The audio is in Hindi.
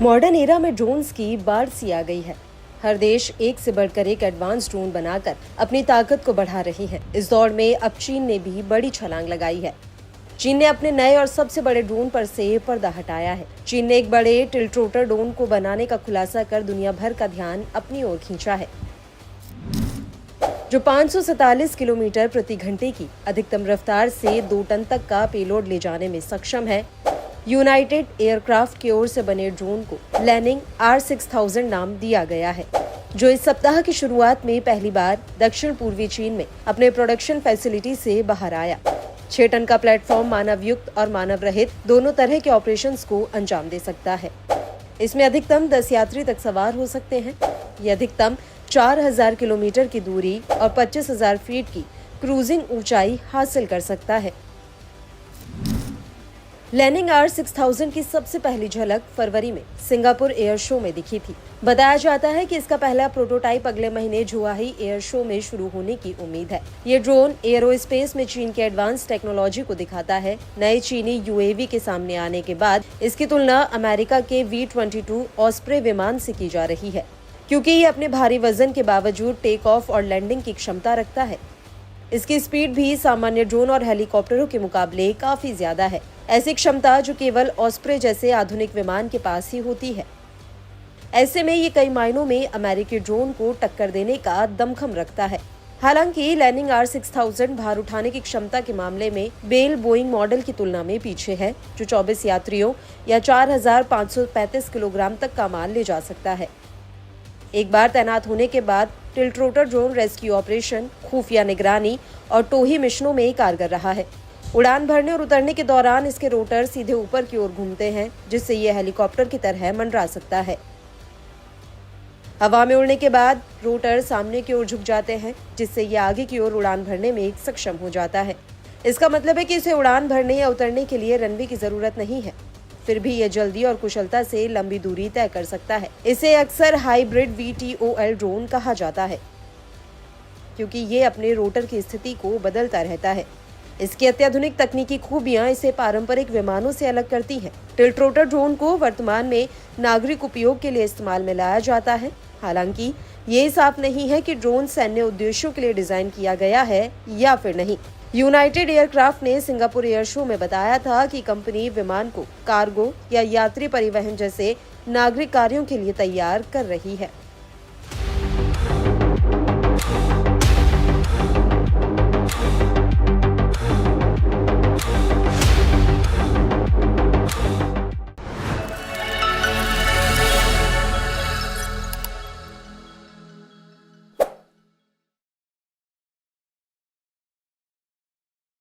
मॉडर्न एरा में ड्रोन्स की बाढ़ सी आ गई है। हर देश एक से बढ़कर एक एडवांस ड्रोन बनाकर अपनी ताकत को बढ़ा रहे हैं। इस दौर में अब चीन ने भी बड़ी छलांग लगाई है। चीन ने अपने नए और सबसे बड़े ड्रोन पर से पर्दा हटाया है। चीन ने एक बड़े टिल्ट्रोटर ड्रोन को बनाने का खुलासा कर दुनिया भर का ध्यान अपनी ओर खींचा है, जो 547 किलोमीटर प्रति घंटे की अधिकतम रफ्तार से 2 टन तक का पेलोड ले जाने में सक्षम है। यूनाइटेड एयरक्राफ्ट की ओर से बने ड्रोन को लैनिंग R6000 नाम दिया गया है, जो इस सप्ताह की शुरुआत में पहली बार दक्षिण पूर्वी चीन में अपने प्रोडक्शन फैसिलिटी से बाहर आया। 6 टन का प्लेटफॉर्म मानव युक्त और मानव रहित दोनों तरह के ऑपरेशंस को अंजाम दे सकता है। इसमें अधिकतम 10 यात्री तक सवार हो सकते हैं। ये अधिकतम 4000 किलोमीटर की दूरी और 25,000 फीट की क्रूजिंग ऊंचाई हासिल कर सकता है। लैनिंग R6000 की सबसे पहली झलक फरवरी में सिंगापुर एयर शो में दिखी थी। बताया जाता है कि इसका पहला प्रोटोटाइप अगले महीने जुआही एयर शो में शुरू होने की उम्मीद है। ये ड्रोन एरोस्पेस में चीन के एडवांस टेक्नोलॉजी को दिखाता है। नए चीनी UAV के सामने आने के बाद इसकी तुलना अमेरिका के V-22 ऑस्प्रे विमान से की जा रही है, क्योंकि ये अपने भारी वजन के बावजूद टेक ऑफ और लैंडिंग की क्षमता रखता है। इसकी स्पीड भी सामान्य ड्रोन और हेलीकॉप्टरों के मुकाबले काफी ज्यादा है। ऐसी क्षमता जो केवल ऑस्प्रे जैसे आधुनिक विमान के पास ही होती है। ऐसे में ये कई मायनों में अमेरिकी ड्रोन को टक्कर देने का दमखम रखता है। हालांकि लैनिंग R6000 भार उठाने की क्षमता के मामले में बेल बोइंग मॉडल की तुलना में पीछे है, जो 24 यात्रियों या 4535 किलोग्राम तक का माल ले जा सकता है। एक बार तैनात होने के बाद टिल्ट्रोटर ड्रोन रेस्क्यू ऑपरेशन, खुफिया निगरानी और टोही मिशनों में कारगर रहा है। उड़ान भरने और उतरने के दौरान इसके रोटर सीधे ऊपर की ओर घूमते हैं, जिससे यह हेलीकॉप्टर की तरह मंडरा सकता है। हवा में उड़ने के बाद रोटर सामने की ओर झुक जाते हैं, जिससे यह आगे की ओर उड़ान भरने में सक्षम हो जाता है। इसका मतलब है कि इसे उड़ान भरने या उतरने के लिए रनवे की जरूरत नहीं है। फिर भी यह जल्दी और कुशलता से लंबी दूरी तय कर सकता है। इसे अक्सर हाइब्रिड VTOL ड्रोन कहा जाता है, क्योंकि ये अपने रोटर की स्थिति को बदलता रहता है। इसकी अत्याधुनिक तकनीकी खूबियां इसे पारंपरिक विमानों से अलग करती हैं। टिल्ट्रोटर ड्रोन को वर्तमान में नागरिक उपयोग के लिए इस्तेमाल में लाया जाता है। हालांकि ये साफ नहीं है कि ड्रोन सैन्य उद्देश्यों के लिए डिजाइन किया गया है या फिर नहीं। यूनाइटेड एयरक्राफ्ट ने सिंगापुर एयर शो में बताया था कि कंपनी विमान को कार्गो या यात्री परिवहन जैसे नागरिक कार्यों के लिए तैयार कर रही है।